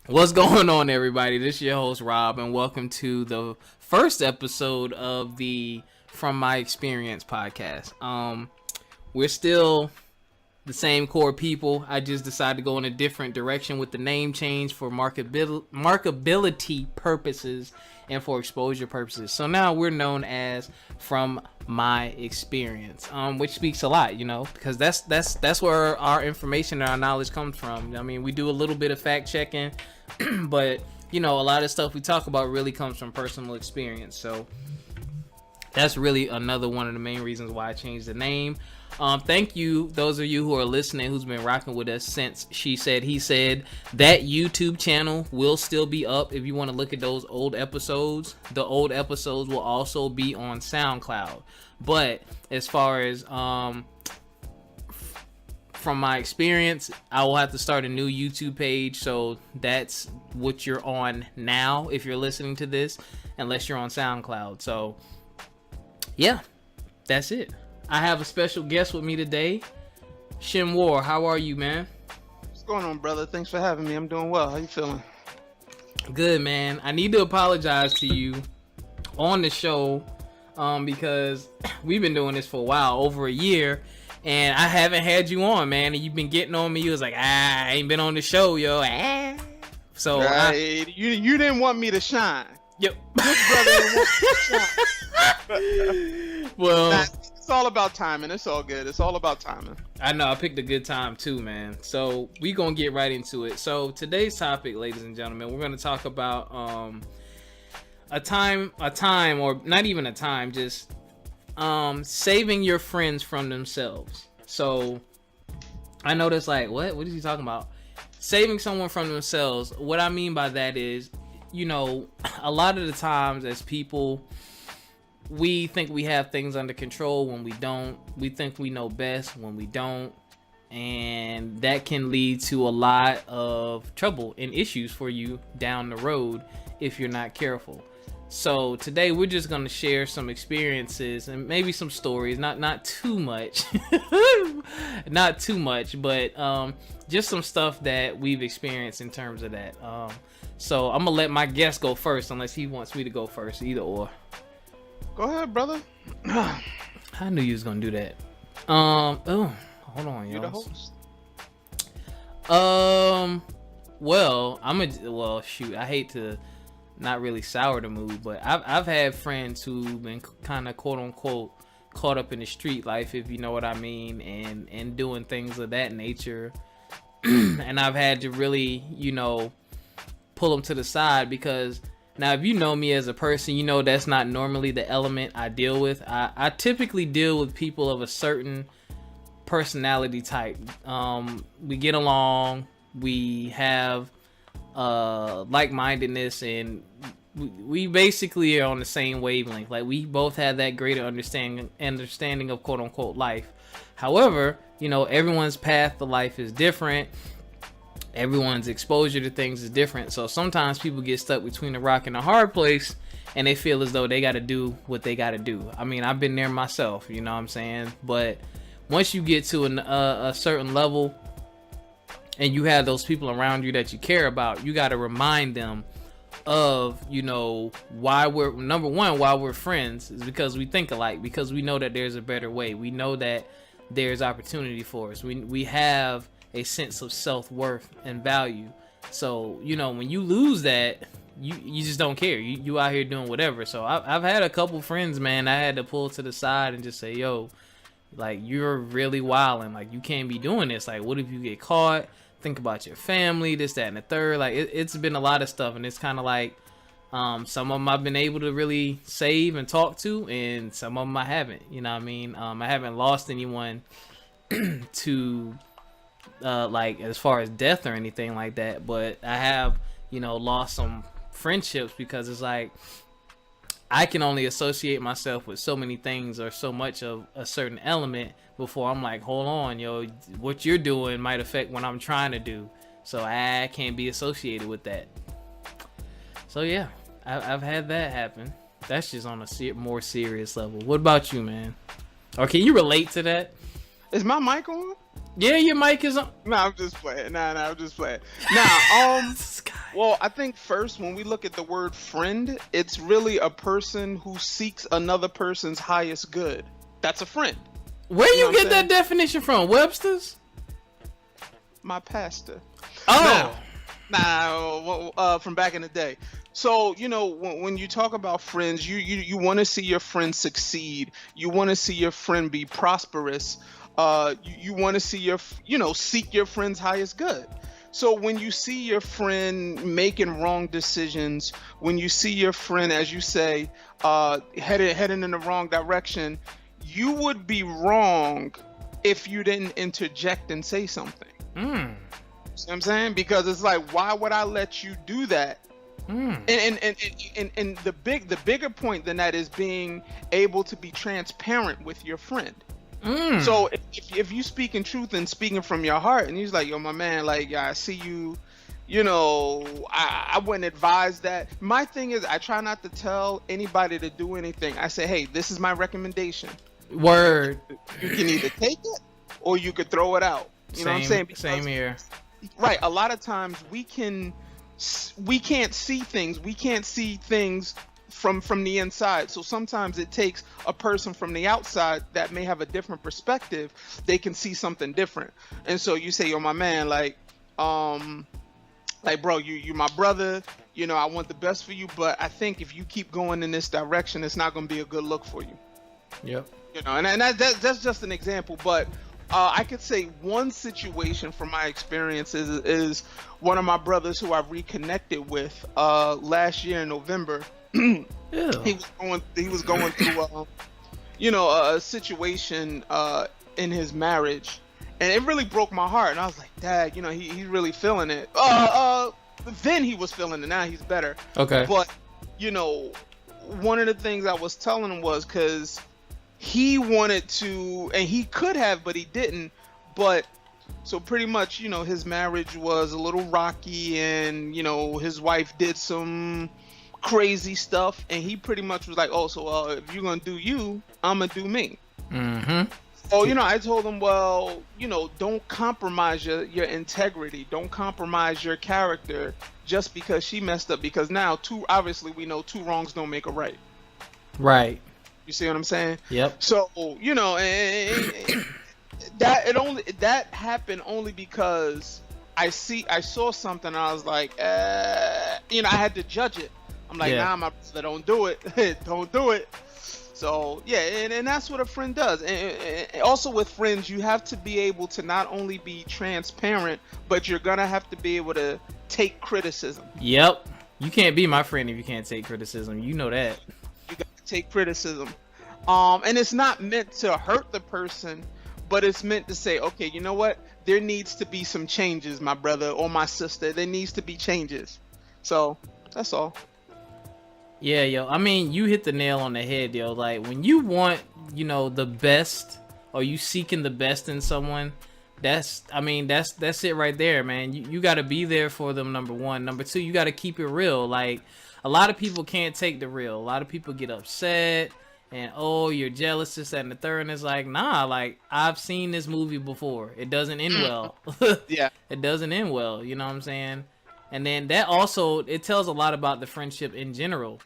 What's going on, everybody? This is your host, Rob, and welcome to the first episode of the From My Experience podcast. We're still the same core people. I just decided to go in a different direction with the name change for markability purposes and for exposure purposes. So now we're known as From My Experience, which speaks a lot, because that's where our information and our knowledge comes from. I mean, we do a little bit of fact checking, but a lot of stuff we talk about really comes from personal experience. So that's really another one of the main reasons why I changed the name. Thank you, those of you who are listening, who's been rocking with us since She Said, He Said. That YouTube channel will still be up if you want to look at those old episodes. The old episodes will also be on SoundCloud. But as far as From My Experience, I will have to start a new YouTube page. So that's what you're on now if you're listening to this, unless you're on SoundCloud. So yeah, that's it. I have a special guest with me today, Shinwar. How are you, man? What's going on, brother? Thanks for having me. I'm doing well. How you feeling? Good, man. I need to apologize to you on the show because we've been doing this for a while, over a year, and I haven't had you on, man. And you've been getting on me. You was like, I ain't been on the show, yo. So right. You didn't want me to shine. Yep. This brother didn't want me to shine. Well, it's all about timing. It's all good. It's all about timing. I know. I picked a good time too, man. So we gonna get right into it. So today's topic, ladies and gentlemen, we're gonna talk about a time, or not even a time, just saving your friends from themselves. So I know that's like, what is he talking about? Saving someone from themselves. What I mean by that is, a lot of the times as people, we think we have things under control when we don't. We think we know best when we don't. And that can lead to a lot of trouble and issues for you down the road if you're not careful. So today we're just going to share some experiences and maybe some stories, not too much, not too much, but just some stuff that we've experienced in terms of that. So I'm going to let my guest go first unless he wants me to go first, either or. Go ahead, brother. I knew you was gonna do that. Oh, hold on, You're y'all. the host. Well, shoot. I hate to not really sour the mood, but I've had friends who've been kind of quote unquote caught up in the street life, if you know what I mean, and doing things of that nature. And I've had to really, pull them to the side because. Now, if you know me as a person, that's not normally the element I deal with. I typically deal with people of a certain personality type. We get along, we have like-mindedness, and we basically are on the same wavelength. Like, we both have that greater understanding of quote-unquote life. However, everyone's path to life is different. Everyone's exposure to things is different. So sometimes people get stuck between a rock and a hard place and they feel as though they got to do what they got to do. I mean, I've been there myself, you know what I'm saying? But once you get to a certain level and you have those people around you that you care about, you got to remind them of, why we're friends is because we think alike, because we know that there's a better way. We know that there's opportunity for us. We have a sense of self-worth and value. So, when you lose that, you just don't care. You out here doing whatever. So I've had a couple friends, man, I had to pull to the side and just say, yo, like, you're really wilding. Like, you can't be doing this. Like, what if you get caught? Think about your family, this, that, and the third. Like, it's been a lot of stuff. And it's kind of like, some of them I've been able to really save and talk to, and some of them I haven't. You know what I mean? I haven't lost anyone to... like as far as death or anything like that, but I have lost some friendships because it's like I can only associate myself with so many things or so much of a certain element before I'm like, hold on, yo, what you're doing might affect what I'm trying to do, so I can't be associated with that. So yeah, I've had that happen. That's just on a more serious level. What about you, man? Or can you relate to that? Is my mic on? Yeah, your mic is on. Nah, I'm just playing. Nah, I'm just playing. Nah, This guy. Well, I think first, when we look at the word friend, it's really a person who seeks another person's highest good. That's a friend. Where You know you what get I'm that saying? definition from? Webster's? My pastor. Oh. From back in the day. So, when you talk about friends, you want to see your friend succeed. You want to see your friend be prosperous. You want to see seek your friend's highest good. So when you see your friend making wrong decisions, when you see your friend, as you say, heading in the wrong direction, you would be wrong if you didn't interject and say something. Mm. You know what I'm saying? Because it's like, why would I let you do that? And the bigger point than that is being able to be transparent with your friend. So if you speak in truth and speaking from your heart, and he's like, yo, my man, like, yeah, I see you, I wouldn't advise that. My thing is, I try not to tell anybody to do anything. I say, hey, this is my recommendation. Word. You can either take it or you could throw it out. You know what I'm saying? Because, same here. right. A lot of times we can't see things. We can't see things from the inside. So sometimes it takes a person from the outside that may have a different perspective. They can see something different. And so you say, yo, my man, like bro, you my brother, I want the best for you, but I think if you keep going in this direction, it's not going to be a good look for you. Yep. And that's just an example, but I could say one situation from my experience is one of my brothers who I reconnected with last year in November. He was going through a situation in his marriage, and it really broke my heart. And I was like, Dad, he's really feeling it. Then he was feeling it. Now he's better. Okay. But one of the things I was telling him was, because he wanted to, and he could have, but he didn't. But so pretty much, his marriage was a little rocky, and his wife did some crazy stuff, and he pretty much was like, oh, so if you're gonna do you, I'm gonna do me. So I told him, well, don't compromise your integrity, don't compromise your character just because she messed up, because now obviously we know two wrongs don't make a right. Right. You see what I'm saying? Yep. So and that happened only because I saw something, and I was like, I had to judge it. I'm like, nah, my brother, don't do it. Don't do it. So, yeah, and that's what a friend does. And also with friends, you have to be able to not only be transparent, but you're going to have to be able to take criticism. Yep. You can't be my friend if you can't take criticism. You know that. You got to take criticism. And it's not meant to hurt the person, but it's meant to say, okay, you know what? There needs to be some changes, my brother or my sister. There needs to be changes. So, that's all. Yeah, yo. I mean, you hit the nail on the head, yo. Like, when you want, the best, or you seeking the best in someone, that's it right there, man. You got to be there for them, number one. Number two, you got to keep it real. Like, a lot of people can't take the real. A lot of people get upset, and, oh, you're jealous, this, that, and the third. And it's like, nah, like, I've seen this movie before. It doesn't end well. Yeah. It doesn't end well, you know what I'm saying? And then that also, it tells a lot about the friendship in general.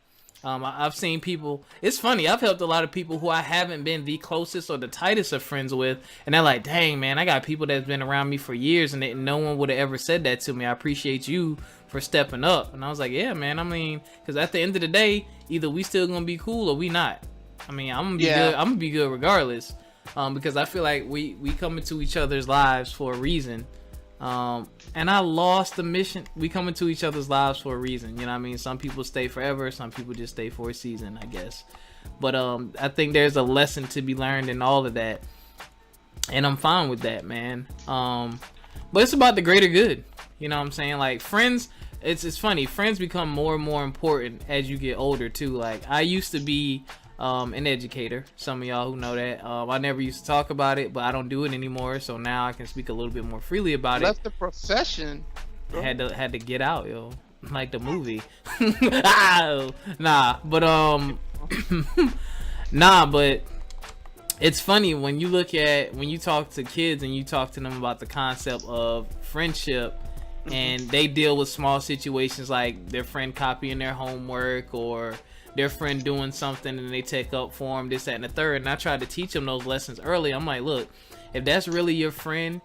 I've seen people, it's funny, I've helped a lot of people who I haven't been the closest or the tightest of friends with, and they're like, dang, man, I got people that's been around me for years, and no one would have ever said that to me. I appreciate you for stepping up. And I was like, yeah, man, I mean, because at the end of the day, either we still gonna be cool or we not. I mean, I'm gonna be good. I'm gonna be good regardless, because I feel like we come into each other's lives for a reason. And I lost the mission. We come into each other's lives for a reason. You know what I mean? Some people stay forever. Some people just stay for a season, I guess. But I think there's a lesson to be learned in all of that. And I'm fine with that, man. But it's about the greater good. You know what I'm saying? Like, friends, it's funny. Friends become more and more important as you get older, too. Like, I used to be an educator. Some of y'all who know that. I never used to talk about it, but I don't do it anymore. So now I can speak a little bit more freely about it. Left the profession. Had to get out, yo. Like the movie. Nah, but but it's funny when you talk to kids and you talk to them about the concept of friendship, and they deal with small situations like their friend copying their homework or their friend doing something and they take up for them, this, that, and the third. And I tried to teach them those lessons early. I'm like, look, if that's really your friend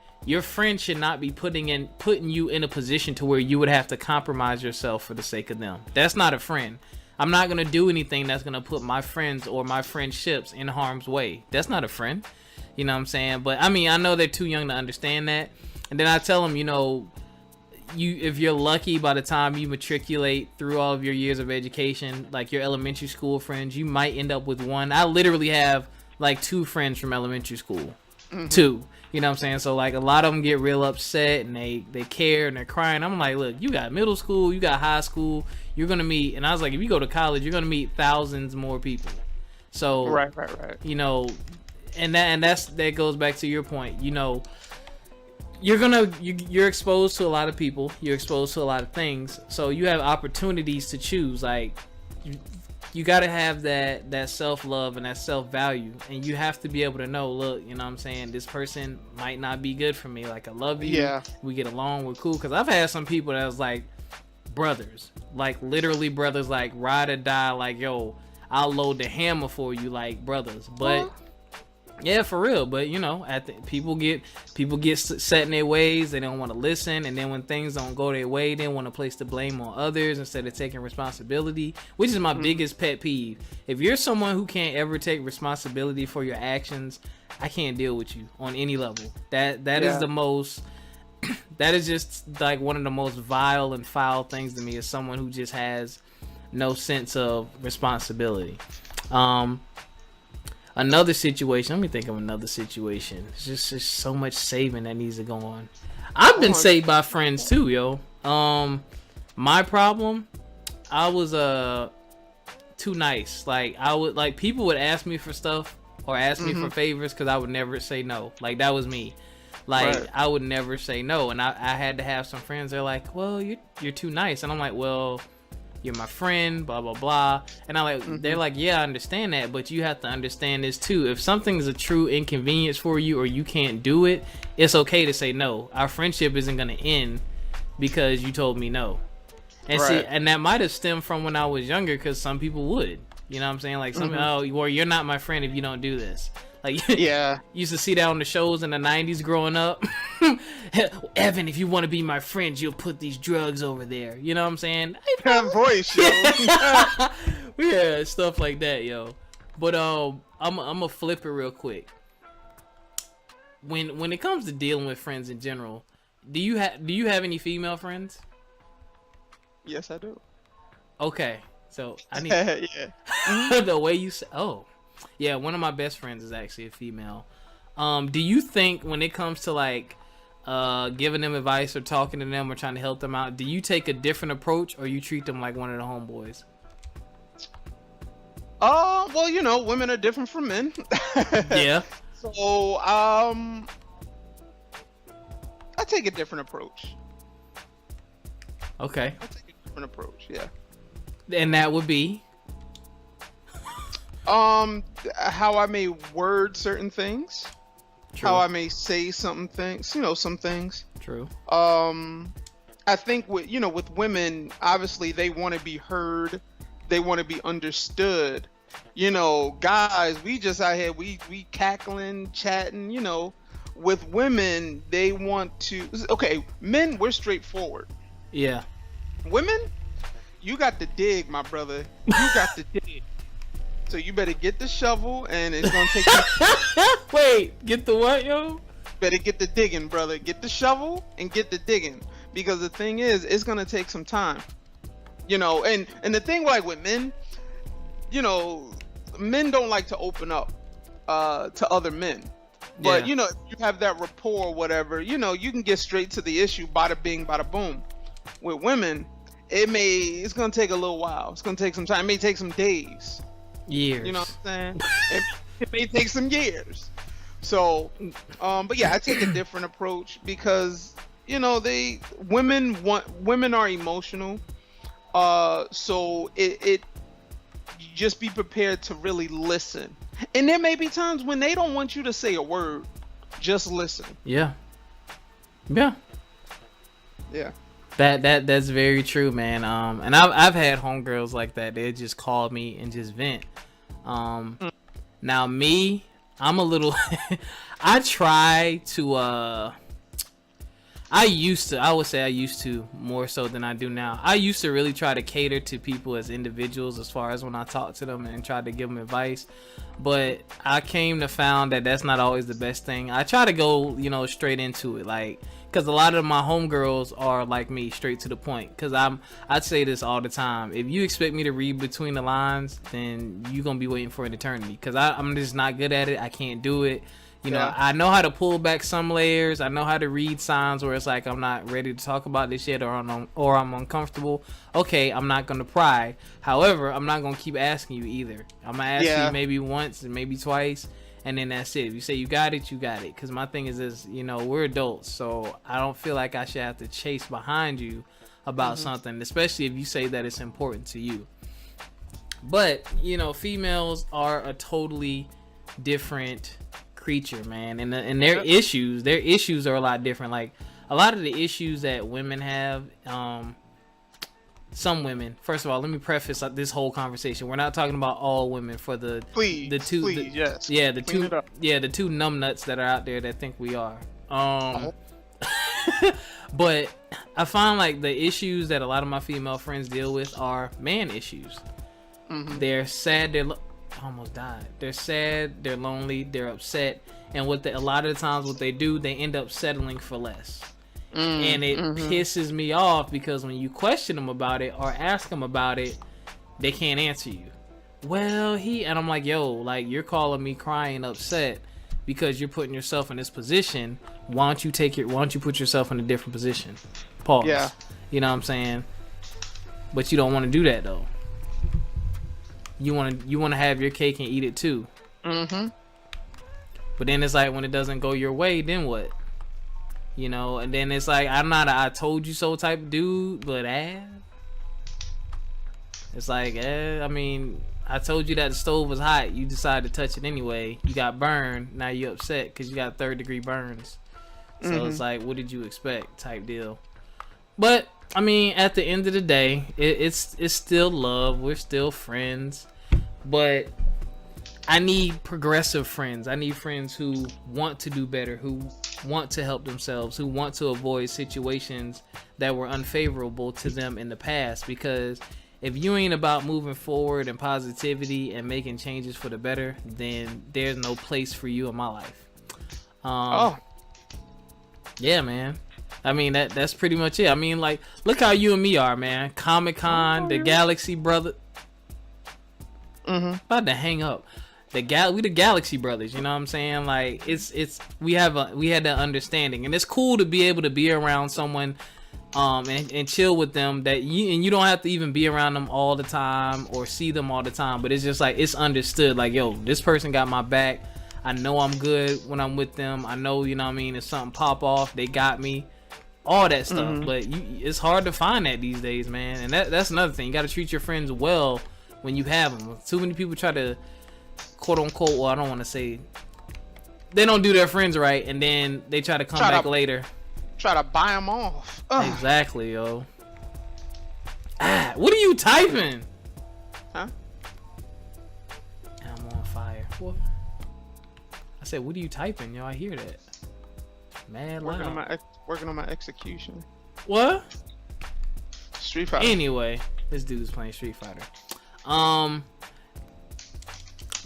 should not be putting you in a position to where you would have to compromise yourself for the sake of them. That's not a friend. I'm not going to do anything that's going to put my friends or my friendships in harm's way. That's not a friend. You know what I'm saying? But I mean, I know they're too young to understand that. And then I tell them, you know, if you're lucky, by the time you matriculate through all of your years of education, like your elementary school friends, you might end up with one. I literally have like 2 friends from elementary school. 2. You know what I'm saying? So like a lot of them get real upset and they care and they're crying. I'm like, look, you got middle school, you got high school, you're gonna meet, and I was like, if you go to college, you're gonna meet thousands more people. So right. You know, that goes back to your point. You know, you're exposed to a lot of people, you're exposed to a lot of things, so you have opportunities to choose. Like you got to have that self-love and that self-value, and you have to be able to know, look, you know what I'm saying, this person might not be good for me. Like, I love you, we get along, we're cool. Because I've had some people that was like brothers, like literally brothers, like ride or die, like, yo, I'll load the hammer for you, like brothers. But yeah, for real. But you know, people get set in their ways. They don't want to listen, and then when things don't go their way, they want to place the blame on others instead of taking responsibility, which is my biggest pet peeve. If you're someone who can't ever take responsibility for your actions, I can't deal with you on any level. That is the most. That is just like one of the most vile and foul things to me, is someone who just has no sense of responsibility. Another situation. Let me think of another situation. It's just so much saving that needs to go on. I've been saved by friends too, yo. My problem, I was too nice. Like people would ask me for stuff or ask me for favors because I would never say no. Like that was me. Like I would never say no, and I had to have some friends. They're like, well, you're too nice, and I'm like, well, you're my friend, blah blah blah. And they're like, yeah, I understand that, but you have to understand this too. If something's a true inconvenience for you or you can't do it, it's okay to say no. Our friendship isn't gonna end because you told me no. And see, and that might have stemmed from when I was younger, because some people would, you know what I'm saying, like well, you're not my friend if you don't do this. Like, used to see that on the shows in the 90s growing up. Evan, if you want to be my friend, you'll put these drugs over there. You know what I'm saying? That voice, yo. Yeah, stuff like that, yo. But I'm gonna flip it real quick. When it comes to dealing with friends in general, do you have any female friends? Yes, I do. Okay, so I need the way you say. Oh. Yeah, one of my best friends is actually a female. Do you think when it comes to like giving them advice or talking to them or trying to help them out, do you take a different approach or you treat them like one of the homeboys? Well, you know, women are different from men. Yeah. So, I take a different approach. Okay. I take a different approach, yeah. And that would be? How I may word certain things. True. How I may say some things, some things. True. I think with women, obviously they want to be heard, they want to be understood. Guys, we just out here, we cackling, chatting. With women, they want to. Okay, men, we're straightforward. Yeah. Women, you got to dig, my brother. You got to dig. So you better get the shovel, and it's gonna take you. Wait, get the what, yo? Better get the digging, brother. Get the shovel and get the digging, because the thing is, it's gonna take some time. And the thing like with men, men don't like to open up to other men. But if you have that rapport or whatever, you can get straight to the issue, bada bing, bada boom. With women, it's gonna take a little while. It's gonna take some time. It may take some days. Years. You know what I'm saying? It may take some years. So, but yeah, I take a different approach because, women are emotional. So you just be prepared to really listen. And there may be times when they don't want you to say a word. Just listen. Yeah. Yeah. Yeah. That's very true, man. And I've had homegirls like that. They just call me and just vent. Now me, I'm a little. I try to. I would say I used to more so than I do now. I used to really try to cater to people as individuals as far as when I talk to them and try to give them advice. But I came to found that that's not always the best thing. I try to go, straight into it. Like, because a lot of my homegirls are like me, straight to the point. Because I'd say this all the time. If you expect me to read between the lines, then you're going to be waiting for an eternity. Because I'm just not good at it. I can't do it. I know how to pull back some layers. I know how to read signs where it's like I'm not ready to talk about this yet, or I'm uncomfortable. Okay, I'm not gonna pry. However, I'm not gonna keep asking you either. I'm gonna ask you maybe once and maybe twice, and then that's it. If you say you got it, you got it. Because my thing is this, we're adults, so I don't feel like I should have to chase behind you about something, especially if you say that it's important to you. But females are a totally different creature, man, and their issues are a lot different. Like a lot of the issues that women have, some women, first of all, let me preface this whole conversation, we're not talking about all women, for the two numbnuts that are out there that think we are. But I find like the issues that a lot of my female friends deal with are man issues. They're sad, almost died. They're sad, they're lonely, they're upset, and a lot of the times what they do, they end up settling for less. And it pisses me off because when you question them about it or ask them about it, they can't answer you. Well, and I'm like, yo, like, you're calling me crying upset because you're putting yourself in this position. Why don't you put yourself in a different position? Pause. Yeah. You know what I'm saying? But you don't want to do that though. You want to have your cake and eat it too. But then it's like when it doesn't go your way, then what? And then it's like, I'm not a I told you so type of dude, but it's like, I mean, I told you that the stove was hot. You decided to touch it anyway. You got burned. Now you're upset because you got 3rd-degree burns. So it's like, what did you expect type deal? But I mean, at the end of the day, it's still love. We're still friends. But I need progressive friends. I need friends who want to do better, who want to help themselves, who want to avoid situations that were unfavorable to them in the past. Because if you ain't about moving forward and positivity and making changes for the better, then there's no place for you in my life. Yeah, man. I mean, that's pretty much it. I mean, like, look how you and me are, man. Comic-Con, the Galaxy Brother. About to hang up. We the Galaxy Brothers, you know what I'm saying? Like, we had that understanding, and it's cool to be able to be around someone, and chill with them you don't have to even be around them all the time or see them all the time, but it's just like, it's understood. Like, yo, this person got my back. I know I'm good when I'm with them. I know, you know what I mean, if something pop off, they got me. All that stuff, but it's hard to find that these days, man. And that's another thing. You got to treat your friends well when you have them. Too many people try to, quote unquote, well, I don't want to say, they don't do their friends right, and then they try to come back later. Try to buy them off. Ugh. Exactly, yo. What are you typing? Huh? I'm on fire. What? I said, what are you typing, yo? I hear that. Mad loud. Working on my execution. What? Street Fighter. Anyway, this dude's playing Street Fighter.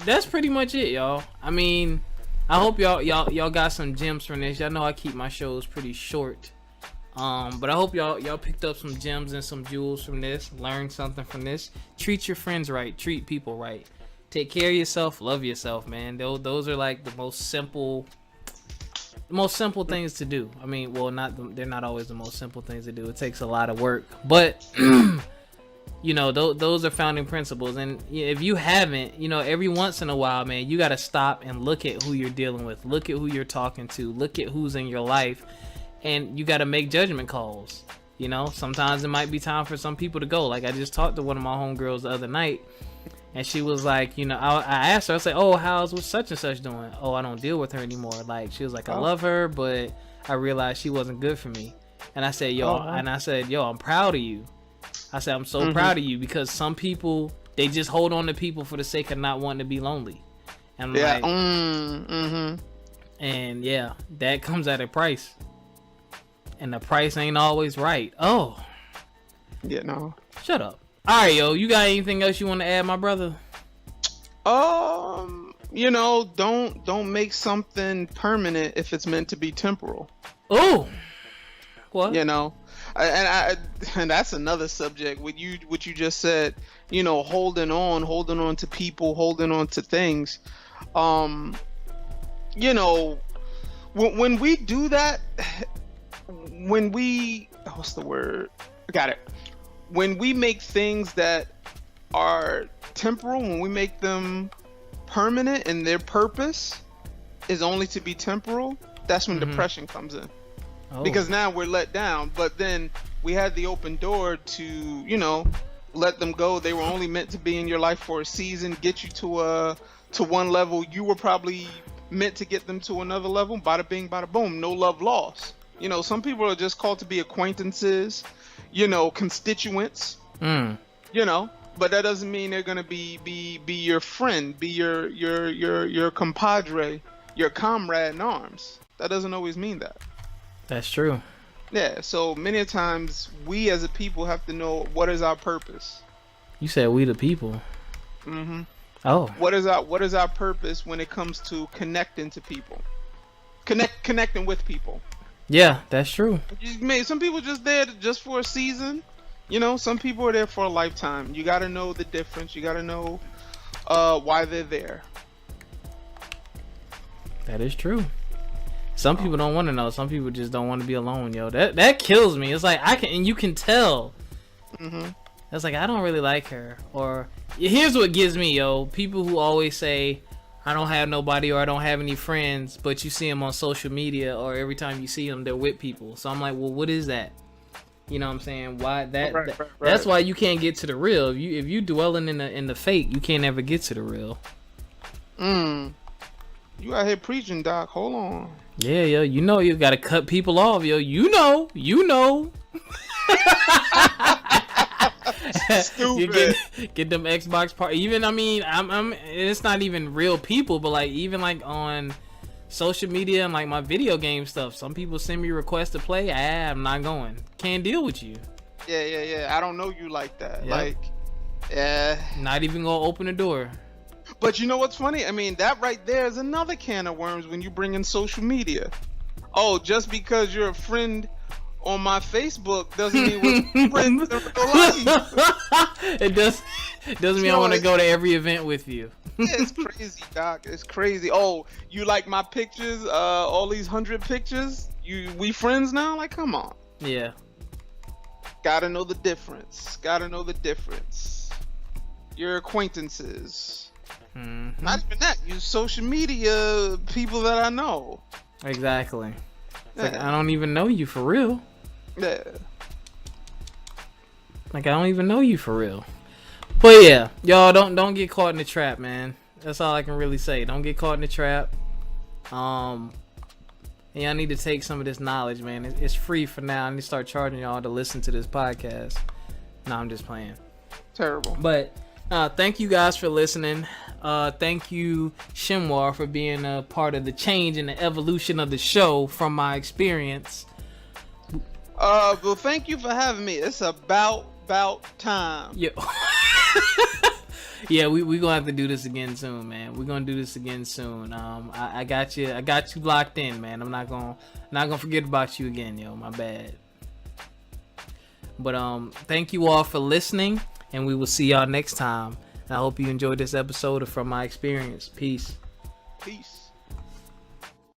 That's pretty much it, y'all. I mean, I hope y'all got some gems from this. Y'all know I keep my shows pretty short. But I hope y'all picked up some gems and some jewels from this. Learned something from this. Treat your friends right. Treat people right. Take care of yourself. Love yourself, man. Those are like the most simple things to do. I mean, well, they're not always the most simple things to do. It takes a lot of work, but those are founding principles. And if you haven't, every once in a while, man, you got to stop and look at who you're dealing with, look at who you're talking to, look at who's in your life, and you got to make judgment calls. Sometimes it might be time for some people to go. Like, I just talked to one of my homegirls the other night, and she was like, I asked her, I said, oh, how's such and such doing? Oh, I don't deal with her anymore. Like, she was like, I love her, but I realized she wasn't good for me. And I said, yo, I'm proud of you. I said, I'm so proud of you, because some people, they just hold on to people for the sake of not wanting to be lonely. And I'm like, and yeah, that comes at a price. And the price ain't always right. Oh. Yeah, no. Shut up. All right, yo, you got anything else you want to add, my brother? You know, don't make something permanent if it's meant to be temporal. Oh. What? You know, and that's another subject. What you just said. You know, holding on to people, holding on to things. You know, when we do that, what's the word? I got it. When we make things that are temporal, when we make them permanent and their purpose is only to be temporal, that's when depression comes in. Oh. Because now we're let down, but then we had the open door to, you know, let them go. They were only meant to be in your life for a season, get you to one level. You were probably meant to get them to another level. Bada bing, bada boom. No love lost. You know, some people are just called to be acquaintances, you know, constituents, you know, but that doesn't mean they're going to be your friend, be your compadre, your comrade in arms. That doesn't always mean that. That's true. Yeah, so many times we as a people have to know what is our purpose. You said we the people. Mm-hmm. Oh. What is our purpose when it comes to connecting to people? Connecting with people. Yeah, that's true. Some people just there just for a season. You know, some people are there for a lifetime. You got to know the difference. You got to know why they're there. That is true. Some people don't want to know. Some people just don't want to be alone, yo. That kills me. It's like you can tell. It's like, I don't really like her. Or here's what gives me, yo. People who always say, I don't have nobody or I don't have any friends, but you see them on social media, or every time you see them, they're with people. So I'm like, well, what is that? You know what I'm saying? Why right. That's why you can't get to the real. If you dwelling in the fake, you can't ever get to the real. You out here preaching, Doc. Hold on. Yeah, yo, you know you gotta cut people off, yo. You know. Stupid. You get them Xbox part. Even I mean, I'm. It's not even real people, but like even like on social media and like my video game stuff, some people send me requests to play. I'm not going. Can't deal with you. Yeah. I don't know you like that. Yep. Like, yeah. Not even gonna open the door. But you know what's funny? I mean, that right there is another can of worms when you bring in social media. Oh, just because you're a friend on my Facebook doesn't mean we're friends in real life. It doesn't mean I want to go to every event with you. Yeah, it's crazy, Doc. It's crazy. Oh, you like my pictures? All these 100 pictures? We friends now? Like, come on. Yeah. Gotta know the difference. Your acquaintances. Not even that. Use social media people that I know. Exactly. It's like, I don't even know you for real. Yeah. Like, I don't even know you for real. But yeah, y'all don't get caught in the trap, man. That's all I can really say. Don't get caught in the trap. And y'all need to take some of this knowledge, man. It's free for now. I need to start charging y'all to listen to this podcast. No, I'm just playing. Terrible. But thank you guys for listening. Thank you, Shinwar, for being a part of the change and the evolution of the show from my experience. Well, thank you for having me. It's about time. Yeah. Yeah, we gonna have to do this again soon, man. We're gonna do this again soon. I got you locked in, man. I'm not gonna forget about you again, yo. My bad. But thank you all for listening, and we will see y'all next time. I hope you enjoyed this episode of From My Experience. Peace. Peace.